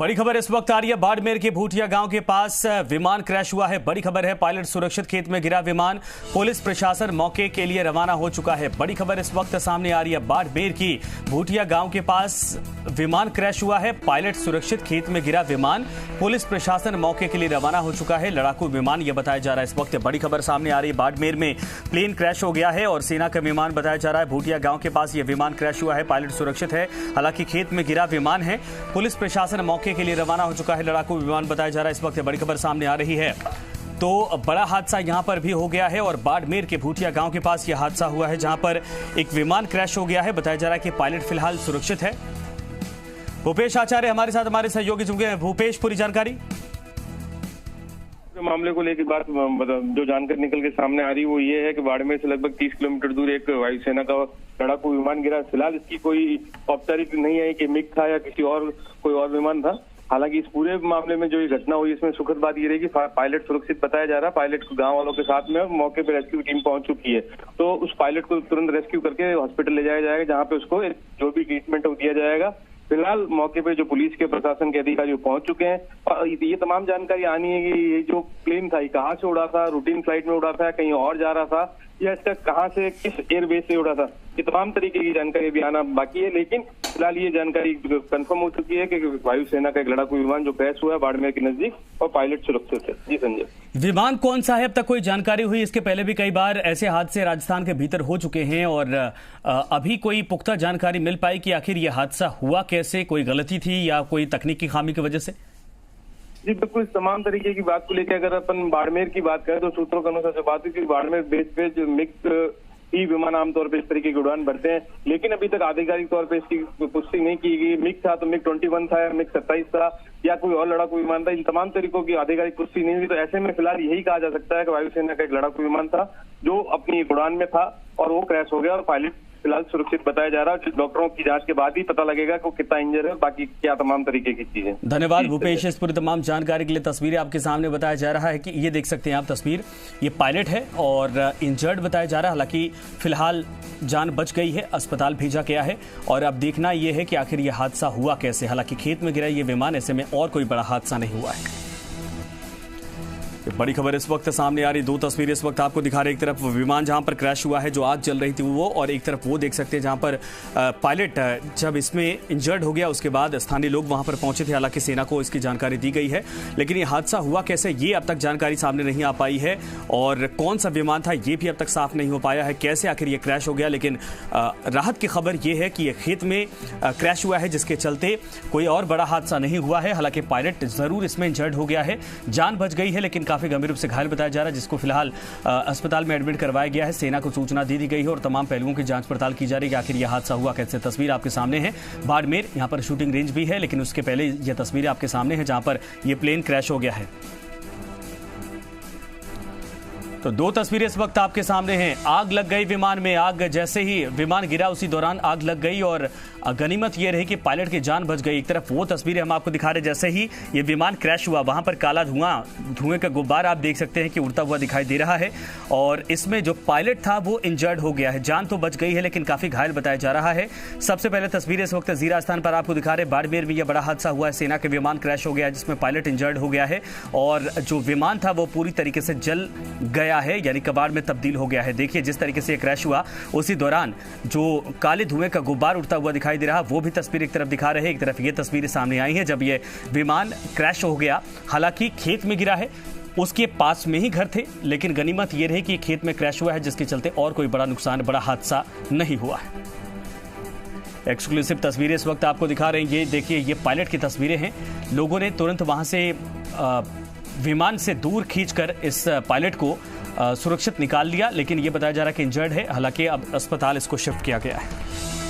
बड़ी खबर इस वक्त आ रही है। बाड़मेर के भूटिया गांव के पास विमान क्रैश हुआ है। बड़ी खबर है, पायलट सुरक्षित, खेत में गिरा विमान। पुलिस प्रशासन मौके के लिए रवाना हो चुका है। बड़ी खबर इस वक्त सामने आ रही है। बाड़मेर की भूटिया गांव के पास विमान क्रैश हुआ है। पायलट सुरक्षित, खेत में गिरा विमान। पुलिस प्रशासन मौके के लिए रवाना हो चुका है। लड़ाकू विमान यह बताया जा रहा है। इस वक्त बड़ी खबर सामने आ रही है। बाड़मेर में प्लेन क्रैश हो गया है और सेना का विमान बताया जा रहा है। भूटिया गांव के पास यह विमान क्रैश हुआ है। पायलट सुरक्षित है, हालांकि खेत में गिरा विमान है। पुलिस प्रशासन मौके के लिए रवाना हो चुका है। लड़ाकू विमान बताया जा रहा है। इस वक्त बड़ी खबर सामने आ रही है। तो बड़ा हादसा यहां पर भी हो गया है और बाड़मेर के भूटिया गांव के पास यह हादसा हुआ है, जहां पर एक विमान क्रैश हो गया है। बताया जा रहा है कि पायलट फिलहाल सुरक्षित है। भूपेश आचार्य हमारे साथ, हमारे सहयोगी जुड़ गए हैं। भूपेश, पूरी जानकारी मामले को लेकर बात जो जानकारी निकल के सामने आ रही वो ये है कि बाड़मेर से लगभग 30 किलोमीटर दूर एक वायुसेना का लड़ाकू विमान गिरा। फिलहाल इसकी कोई औपचारिक नहीं है कि मिग था या किसी और कोई और विमान था। हालांकि इस पूरे मामले में जो ये घटना हुई, इसमें सुखद बात ये रही कि पायलट सुरक्षित बताया जा रहा है। पायलट को गांव वालों के साथ में मौके पर रेस्क्यू टीम पहुंच चुकी है। तो उस पायलट को तुरंत रेस्क्यू करके हॉस्पिटल ले जाया जाएगा, जहाँ पे उसको जो भी ट्रीटमेंट वो दिया जाएगा। फिलहाल मौके पे जो पुलिस के प्रशासन के अधिकारी पहुंच चुके हैं और ये तमाम जानकारी आनी है कि ये जो प्लेन था, कहाँ से उड़ा था, रूटीन फ्लाइट में उड़ा था, कहीं और जा रहा था, या इसका कहाँ से, किस एयरबेस से उड़ा था, ये तमाम तरीके की जानकारी भी आना बाकी है। लेकिन फिलहाल ये जानकारी कंफर्म हो चुकी है कि वायुसेना का एक लड़ाकू विमान जो क्रैश हुआ है बाड़मेर के नजदीक और पायलट सुरक्षित है। जी संजय, विमान कौन सा है अब तक कोई जानकारी हुई? इसके पहले भी कई बार ऐसे हादसे राजस्थान के भीतर हो चुके हैं और अभी कोई पुख्ता जानकारी मिल पाई कि आखिर यह हादसा हुआ कैसे? कोई गलती थी या कोई तकनीकी खामी की वजह से? जी बिल्कुल, तमाम तरीके की बात को लेकर अगर अपन बाड़मेर की बात करें तो सूत्रों के अनुसार जो बात है कि बाड़मेर बेस पे जो मिग ही विमान आमतौर पर इस तरीके की उड़ान भरते हैं, लेकिन अभी तक आधिकारिक तौर पर इसकी पुष्टि नहीं की गई। मिग था तो मिग 21 था या मिग 27 था या कोई और लड़ाकू विमान था, इन तमाम तरीकों की आधिकारिक पुष्टि नहीं हुई। तो ऐसे में फिलहाल यही कहा जा सकता है कि वायुसेना का एक लड़ाकू विमान था जो अपनी उड़ान में था और वो क्रैश हो गया और पायलट फिलहाल सुरक्षित बताया जा रहा है। डॉक्टरों की जांच के बाद ही पता लगेगा कि वो कितना इंजर है, बाकी क्या तमाम तरीके की चीजें। धन्यवाद भूपेश, इस पूरी तमाम जानकारी के लिए। तस्वीरें आपके सामने बताया जा रहा है कि ये देख सकते हैं आप तस्वीर, ये पायलट है और इंजर्ड बताया जा रहा है। हालांकि फिलहाल जान बच गई है, अस्पताल भेजा गया है और अब देखना यह है कि आखिर यह हादसा हुआ कैसे। हालांकि खेत में गिरा ये विमान, ऐसे में और कोई बड़ा हादसा नहीं हुआ है। बड़ी खबर इस वक्त सामने आ रही, दो तस्वीरें इस वक्त आपको दिखा रहे। एक तरफ विमान जहां पर क्रैश हुआ है, जो आग जल रही थी वो, और एक तरफ वो देख सकते हैं जहां पर पायलट जब इसमें इंजर्ड हो गया उसके बाद स्थानीय लोग वहां पर पहुंचे थे। हालांकि सेना को इसकी जानकारी दी गई है, लेकिन ये हादसा हुआ कैसे ये अब तक जानकारी सामने नहीं आ पाई है और कौन सा विमान था ये भी अब तक साफ नहीं हो पाया है, कैसे आखिर ये क्रैश हो गया। लेकिन राहत की खबर ये है कि ये खेत में क्रैश हुआ है, जिसके चलते कोई और बड़ा हादसा नहीं हुआ है। हालांकि पायलट जरूर इसमें इंजर्ड हो गया है, जान बच गई है, लेकिन काफी गंभीर रूप से घायल बताया जा रहा है, जिसको फिलहाल अस्पताल में एडमिट करवाया गया है। सेना को सूचना दे दी गई है और तमाम पहलुओं की जांच पड़ताल की जा रही है कि आखिर यह हादसा हुआ कैसे। तस्वीर आपके सामने है बाड़मेर, यहां पर शूटिंग रेंज भी है, लेकिन उसके पहले यह तस्वीरें आपके सामने है जहां पर यह प्लेन क्रैश हो गया है। तो दो तस्वीरें इस वक्त आपके सामने हैं। आग लग गई विमान में, आग जैसे ही विमान गिरा उसी दौरान आग लग गई और गनीमत यह रही कि पायलट की जान बच गई। एक तरफ वो तस्वीरें हम आपको दिखा रहे, जैसे ही ये विमान क्रैश हुआ वहां पर काला धुएं का गुब्बार आप देख सकते हैं कि उड़ता हुआ दिखाई दे रहा है और इसमें जो पायलट था वो इंजर्ड हो गया है। जान तो बच गई है लेकिन काफी घायल बताया जा रहा है। सबसे पहले तस्वीरें इस वक्त जीरा स्थान पर आपको दिखा रहे। बाड़मेर में यह बड़ा हादसा हुआ है, सेना के विमान क्रैश हो गया जिसमें पायलट इंजर्ड हो गया है और जो विमान था वो पूरी तरीके से जल गया है, यानी कबाड़ में तब्दील हो गया है। देखिए जिस तरीके से क्रैश हुआ उसी दौरान जो काले धुएं का गुब्बार उड़ता हुआ दिखाई दे रहा, वो भी तस्वीर एक तरफ दिखा रहे हैं। एक तरफ ये तस्वीरें सामने आई हैं जब ये विमान क्रैश हो गया। हालांकि खेत में गिरा है, उसके पास में ही घर थे, लेकिन गनीमत ये रही कि खेत में क्रैश हुआ है, जिसके चलते और कोई बड़ा नुकसान, बड़ा हादसा नहीं हुआ है। एक्सक्लूसिव तस्वीरें इस वक्त आपको दिखा रहे हैं। ये देखिए, ये पायलट की तस्वीरें हैं। लोगों ने तुरंत वहां से विमान से दूर खींचकर इस पायलट को सुरक्षित निकाल लिया, लेकिन यह बताया जा रहा है कि इंजर्ड है। हालांकि अब अस्पताल इसको शिफ्ट किया गया है।